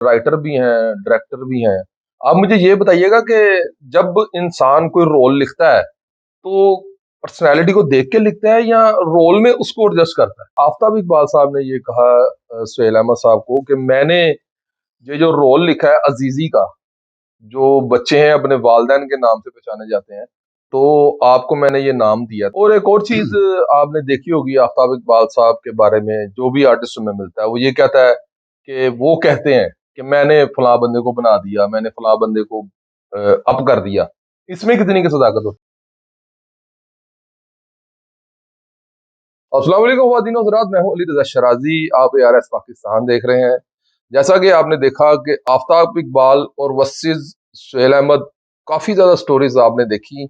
Writer भी हैं, director भी हैं। आप मुझे ये बताइएगा कि जब इंसान कोई रोल लिखता है तो पर्सनैलिटी को देख के लिखता है या रोल में उसको एडजस्ट करता है? आफ्ताब इकबाल साहब ने ये कहा सुहेल अहमद साहब को कि मैंने ये जो रोल लिखा है अजीजी का, जो बच्चे हैं अपने वालिदैन के नाम से पहचाने जाते हैं, तो आपको मैंने ये नाम दिया। और एक और चीज आपने देखी होगी आफ्ताब इकबाल साहब के बारे में, जो भी आर्टिस्ट में मिलता है वो ये कहता है कि वो कहते हैं कि मैंने फलां बंदे को बना दिया, मैंने फलां बंदे को अप कर दिया। इसमें कितनी की सदाकत होती है? अस्सलाम वालेकुम ख्वातीन और हज़रात, मैं हूं अली रज़ा शराजी। आप ARS पाकिस्तान देख रहे हैं। जैसा कि आपने देखा कि आफ्ताब इकबाल और वर्सेस सुहेल अहमद, काफी ज्यादा स्टोरीज आपने देखी।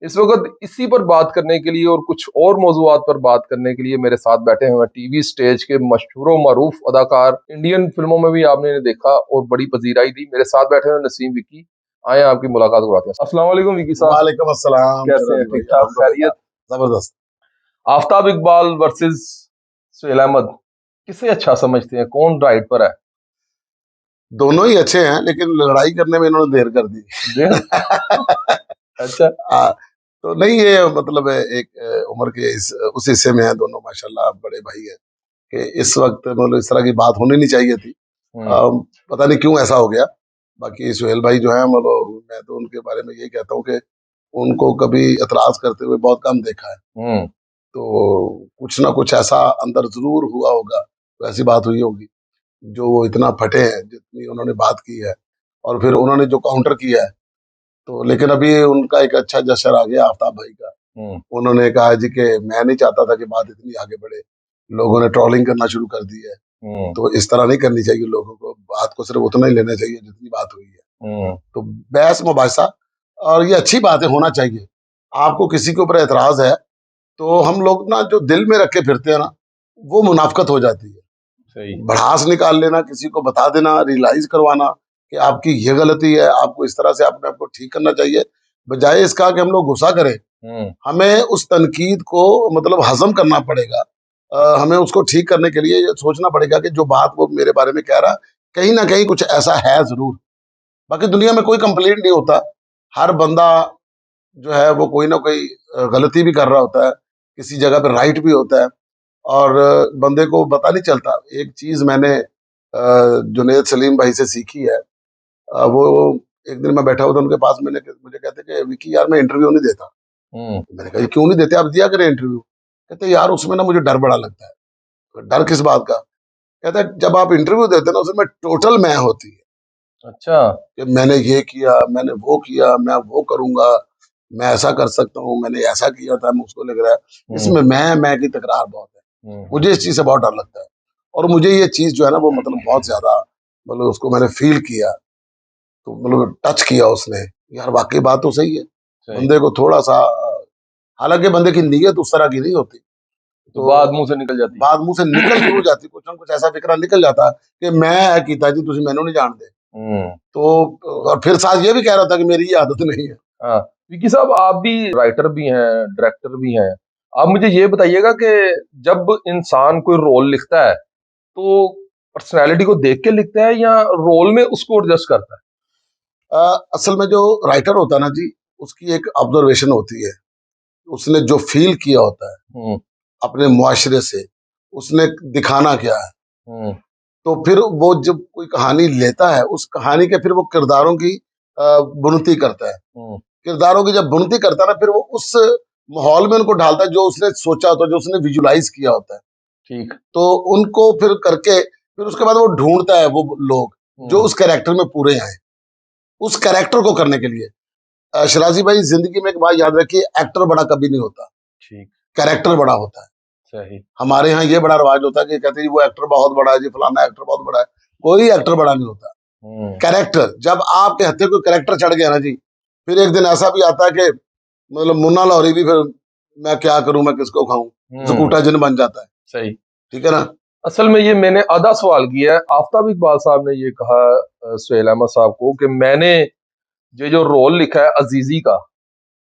इस वक्त इसी पर बात करने के लिए और कुछ और मौजूआत पर बात करने के लिए मेरे साथ बैठे हुए हैं टीवी स्टेज के मशहूर मरूफ अदाकार। इंडियन फिल्मों में भी आपने इन्हें देखा और बड़ी पजीराई दी। मेरे साथ बैठे हुए नसीम विकी। आए आपकी मुलाकात करवाते हैं। अस्सलाम वालेकुम विकी साहब, वालेकुम अस्सलाम। कैसे हैं? ठीक ठाक, अल्हम्दुलिल्लाह, खैरियत? जबरदस्त। आफ्ताब इकबाल वर्सेस सुहेल अहमद, किसे अच्छा समझते हैं? कौन राइट पर है? दोनों ही अच्छे हैं, लेकिन लड़ाई करने में इन्होंने देर कर दी। देर? अच्छा। हाँ, तो नहीं, ये मतलब एक उम्र के उस हिस्से में है दोनों, माशाल्लाह बड़े भाई हैं कि इस वक्त मतलब इस तरह की बात होनी नहीं चाहिए थी। हम्म। पता नहीं क्यों ऐसा हो गया। बाकी सुहेल भाई जो है, मतलब मैं तो उनके बारे में यही कहता हूँ कि उनको कभी एतराज करते हुए बहुत कम देखा है। हम्म। तो कुछ ना कुछ ऐसा अंदर जरूर हुआ होगा, तो ऐसी बात हुई होगी जो वो इतना फटे हैं जितनी उन्होंने बात की है। और फिर उन्होंने जो काउंटर किया है, तो लेकिन अभी उनका एक अच्छा जश्र आ गया आफ्ताब भाई का। हम्म। उन्होंने कहा जी कि मैं नहीं चाहता था कि बात इतनी आगे बढ़े, लोगों ने ट्रोलिंग करना शुरू कर दी है। हम्म। तो इस तरह नहीं करनी चाहिए, लोगों को बात को सिर्फ उतना ही लेना चाहिए जितनी बात हुई है। हम्म। तो बहस मुबासा, और ये अच्छी बात है, होना चाहिए। आपको किसी के ऊपर एतराज है, तो हम लोग ना जो दिल में रख के फिरते हैं ना, वो मुनाफकत हो जाती है। सही। भड़ास निकाल लेना, किसी को बता देना, रियलाइज करवाना कि आपकी ये गलती है, आपको इस तरह से अपने आप को ठीक करना चाहिए, बजाय इसका कि हम लोग गुस्सा करें। हम्म। हमें उस तनकीद को मतलब हजम करना पड़ेगा। हमें उसको ठीक करने के लिए ये सोचना पड़ेगा कि जो बात वो मेरे बारे में कह रहा, कहीं ना कहीं कुछ ऐसा है जरूर। बाकी दुनिया में कोई कंप्लीट नहीं होता। हर बंदा जो है वो कोई ना कोई गलती भी कर रहा होता है, किसी जगह पे राइट भी होता है। और बंदे को पता नहीं चलता। एक चीज मैंने जुनेद सलीम भाई से सीखी है। वो एक दिन मैं बैठा हुआ था उनके पास, मैंने मुझे कहते कि विकी यार मैं इंटरव्यू नहीं देता। हम्म। मैंने कहा "ये क्यों नहीं देते, आप दिया करें इंटरव्यू"। कहते यार उसमें ना मुझे डर बड़ा लगता है। तो डर किस बात का? कहता है जब आप इंटरव्यू देते हैं ना, उसमें टोटल मैं होती है अच्छा। कि मैंने ये किया, मैंने वो किया, मैं वो करूंगा, मैं ऐसा कर सकता हूँ, मैंने ऐसा किया था, मुझको लग रहा है। हम्म। इसमें मैं की तकरार बहुत है। हम्म। मुझे इस चीज से बहुत डर लगता है। और मुझे ये चीज जो है ना, वो मतलब बहुत ज्यादा, मतलब उसको मैंने फील किया। तो मतलब टच किया उसने। यार वाकई बात तो सही है। सही। बंदे को थोड़ा सा, हालांकि बंदे की नीयत उस तरह की नहीं होती, तो तो बात मुंह से निकल जाती। बात मुंह से निकल जरूर जाती, कुछ ना कुछ ऐसा फिक्रा निकल जाता है कि मैं कीता जी, तुझे मैंने नहीं जानते। हम्म। तो और फिर साथ ये भी कह रहा था कि मेरी ये आदत नहीं है। हाँ। विकी साहब, आप भी राइटर भी हैं, डायरेक्टर भी हैं। आप मुझे ये बताइएगा कि जब इंसान कोई रोल लिखता है तो पर्सनैलिटी को देख के लिखता है या रोल में उसको एडजस्ट करता है? असल में जो राइटर होता है ना जी, उसकी एक ऑब्जर्वेशन होती है। उसने जो फील किया होता है हम्म। अपने मुआशरे से, उसने दिखाना क्या है। हम्म। तो फिर वो जब कोई कहानी लेता है, उस कहानी के फिर वो किरदारों की बुनती करता है। हम्म। किरदारों की जब बुनती करता है ना, फिर वो उस माहौल में उनको ढालता है जो उसने सोचा होता है, जो उसने विजुलाइज किया होता है। ठीक। तो उनको फिर करके, फिर उसके बाद वो ढूंढता है वो लोग जो हम्म। उस कैरेक्टर में पूरे आए, उस कैरेक्टर को करने के लिए। शराजी भाई, जिंदगी में एक बात याद रखिए, एक्टर बड़ा कभी नहीं होता, ठीक। कैरेक्टर बड़ा होता है। सही। हमारे यहाँ ये बड़ा रवाज होता है कि कहते हैं जी वो एक्टर बहुत बड़ा है जी, फलाना एक्टर बहुत बड़ा है। कोई एक्टर बड़ा नहीं होता। हम्म। कैरेक्टर, जब आपके हत्थे कोई कैरेक्टर चढ़ गया ना जी, फिर एक दिन ऐसा भी आता है कि मतलब मुन्ना लाहौरी भी फिर, मैं क्या करूं, मैं किसको खाऊं, हम्म। जकूटा जिन बन जाता है। सही। ठीक है ना? असल में ये मैंने आधा सवाल किया है। आफ्ताब इकबाल साहब ने ये कहा सुहेल अहमद साहब को कि मैंने ये जो रोल लिखा है अजीजी का,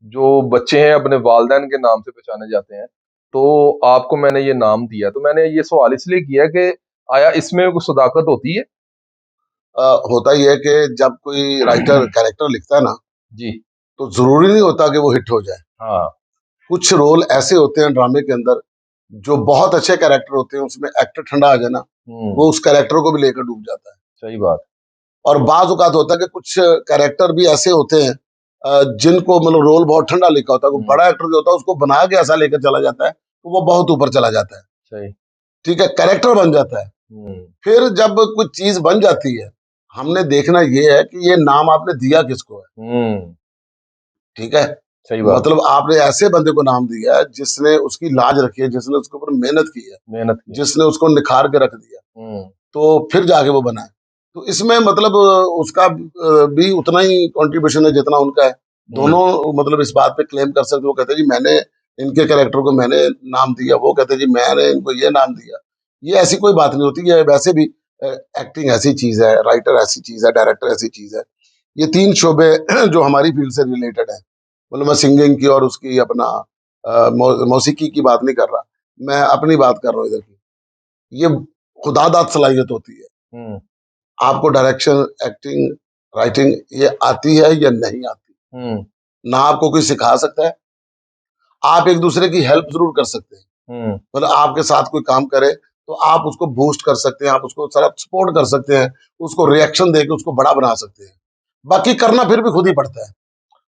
जो बच्चे हैं अपने वालिदैन के नाम से पहचाने जाते हैं, तो आपको मैंने ये नाम दिया। तो मैंने ये सवाल इसलिए किया कि आया इसमें कोई सदाकत होती है? होता ही है कि जब कोई राइटर कैरेक्टर लिखता है ना, जी। तो ज़रूरी नहीं होता कि वो हिट हो जाए। हाँ। कुछ रोल ऐसे होते हैं ड्रामे के अंदर, जो बहुत अच्छे कैरेक्टर होते हैं, उसमें एक्टर ठंडा आ जाए ना, हुँ, वो उस कैरेक्टर को भी लेकर डूब जाता है। सही बात। और बाज़ औक़ात होता है कि कुछ कैरेक्टर भी ऐसे होते हैं जिनको मतलब रोल बहुत ठंडा लिखा होता है, वो हुँ, बड़ा एक्टर जो होता है उसको बना के ऐसा लेकर चला जाता है, तो वो बहुत ऊपर चला जाता है। सही। ठीक है, कैरेक्टर बन जाता है। हुँ, फिर जब कुछ चीज़ बन जाती है, हमने देखना ये है कि ये नाम आपने दिया किसको है, हुँ, ठीक है? सही बात है। मतलब आपने ऐसे बंदे को नाम दिया है जिसने उसकी लाज रखी है, जिसने उसके ऊपर मेहनत की है, मेहनत की है। जिसने उसको निखार के रख दिया, हुँ, तो फिर जाके वो बना है। तो इसमें मतलब उसका भी उतना ही कंट्रीब्यूशन है जितना उनका है। हुँ, दोनों मतलब इस बात पे क्लेम कर सकते हैं, वो कहते हैं जी मैंने इनके कैरेक्टर को मैंने नाम दिया, वो कहते हैं जी मैंने इनको ये नाम दिया। ये ऐसी कोई बात नहीं होती है, वैसे भी एक्टिंग ऐसी चीज़ है, राइटर ऐसी चीज़ है, डायरेक्टर ऐसी चीज़ है। ये 3 शोबे जो हमारी फील्ड से रिलेटेड हैं, मतलब मैं सिंगिंग की और उसकी अपना मौसीकी की बात नहीं कर रहा, मैं अपनी बात कर रहा हूँ इधर की। ये खुदादाद सलाहियत होती है। हुँ, आपको डायरेक्शन, एक्टिंग, राइटिंग ये आती है या नहीं आती। हुँ, ना आपको कोई सिखा सकता है, आप एक-दूसरे की हेल्प ज़रूर कर सकते हैं। हुँ। मतलब आपके साथ कोई काम करे, तो आप उसको बूस्ट कर सकते हैं, आप उसको सारा सपोर्ट कर सकते हैं, उसको रिएक्शन देके उसको बड़ा बना सकते हैं। बाकी करना फिर भी खुद ही पड़ता है।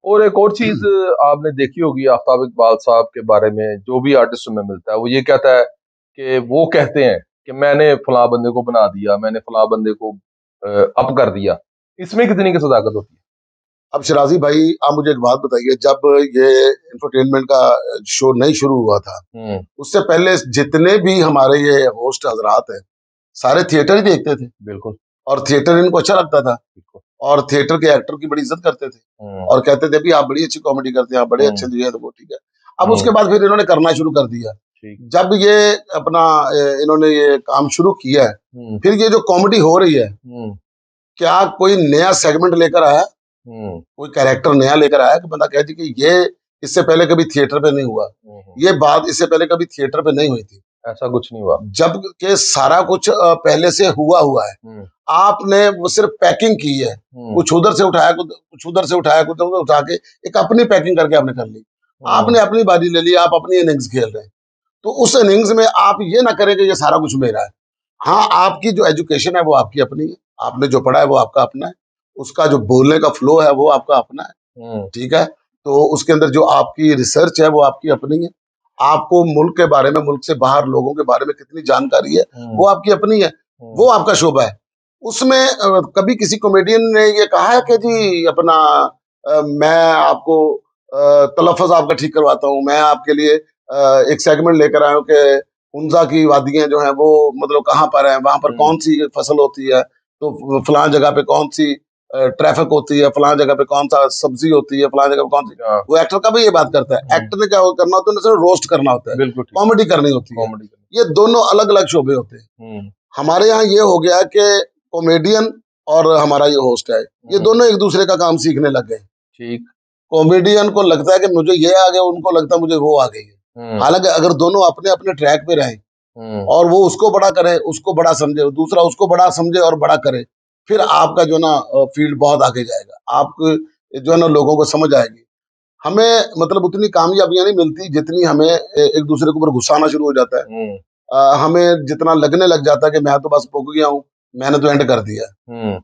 और एक और चीज़ आपने देखी होगी आफ्ताब इकबाल साहब के बारे में, जो भी आर्टिस्ट में मिलता है, वो ये कहता है कि वो कहते हैं कि मैंने फलाँ बंदे को बना दिया, मैंने फलाँ बंदे को अप कर दिया। इसमें कितनी की सदाकत होती है? अब शिराज़ी भाई, आप मुझे एक बात बताइए, जब ये इंफोटेनमेंट का शो नहीं शुरू हुआ था, हुँ, उससे पहले जितने भी हमारे ये होस्ट हज़रात हैं, सारे थिएटर ही देखते थे बिल्कुल, और थिएटर इनको अच्छा लगता था बिल्कुल। और थिएटर के एक्टर की बड़ी इज़्ज़त करते थे हुँ, और कहते थे, "भई आप बड़ी अच्छी कॉमेडी करते हैं, आप बड़े अच्छे हुँ, जो है तो वो ठीक है।" अब उसके हुँ, बाद फिर इन्होंने करना शुरू कर दिया। ठीक। जब ये अपना इन्होंने ये काम शुरू किया है, हुँ, फिर ये जो कॉमेडी हो रही है, हुँ, क्या कोई नया सेगमेंट लेकर आया? हुँ, कोई कैरेक्टर नया लेकर आया कि बंदा कहे जी कि ये इससे पहले कभी थिएटर पे नहीं हुआ। हुँ, हुँ। ये बात इससे पहले कभी थिएटर पे नहीं हुई थी। ऐसा कुछ नहीं हुआ। जब कि सारा कुछ पहले से हुआ हुआ है। हुँ, आपने वो सिर्फ़ पैकिंग की है। हुँ, कुछ उधर से उठाया, कुछ उधर से उठाया, कुछ उधर उठा के एक अपनी पैकिंग करके आपने कर ली। हुँ, आपने अपनी बारी ले ली, आप अपनी इनिंग्स खेल रहे हैं। तो उस इनिंग्स में आप ये ना करें कि ये सारा कुछ मेरा है। हाँ, आपकी जो एजुकेशन है वो आपकी अपनी है। आपने जो पढ़ा है वो आपका अपना है। उसका जो बोलने का फ्लो है वो आपका अपना है। हुँ, ठीक है? तो उसके अंदर जो आपकी रिसर्च है वो आपकी अपनी है। आपको मुल्क के बारे में, मुल्क से बाहर लोगों के बारे में कितनी जानकारी है, हुँ, वो आपकी अपनी है। हुँ, वो आपका शोबा है। उसमें कभी किसी कॉमेडियन ने ये कहा है कि जी अपना मैं आपको तलफ़्फ़ुज़ आपका ठीक करवाता हूँ, मैं आपके लिए एक सेगमेंट लेकर आया हूँ कि हुंज़ा की वादियाँ जो हैं वो मतलब कहाँ पर हैं, वहाँ पर हुँ, कौन-सी फसल होती है, तो फलाँ जगह पे कौन-सी ट्रैफ़िक होती है, फलाँ जगह पे कौन-सा सब्ज़ी होती है, फलाँ जगह पे कौन-सी। हाँ, वो एक्टर कभी ये बात करता है। हुँ, एक्टर ने क्या करना होता है, उन्हें सिर्फ़ रोस्ट करना होता है, बिल्कुल ठीक। कॉमेडी करनी होती है। कॉमेडी करनी। ये दोनों अलग-अलग शोबे होते हैं। हुँ, हमारे यहाँ ये हो गया कि कॉमेडियन और हमारा ये होस्ट है, ये हुँ, दोनों एक-दूसरे का काम सीखने लग गए। ठीक। कॉमेडियन को लगता है कि मुझे ये आ गया, उनको लगता है मुझे वो आ गई है। हुँ, हालाँकि अगर दोनों अपने-अपने ट्रैक पे रहें हुँ, और वो उसको बड़ा करे, उसको बड़ा समझे, दूसरा उसको बड़ा समझे और बड़ा करे, फिर आपका जो है ना फ़ील्ड बहुत आगे जाएगा। आप जो है ना लोगों को समझ आएगी। हमें मतलब उतनी कामयाबियाँ नहीं मिलती जितनी हमें एक-दूसरे के ऊपर गुस्सा आना शुरू हो जाता है। हुँ, हमें जितना लगने लग जाता है कि मैं तो बस पुग गया हूँ, मैंने तो एंड कर दिया है। हुँ,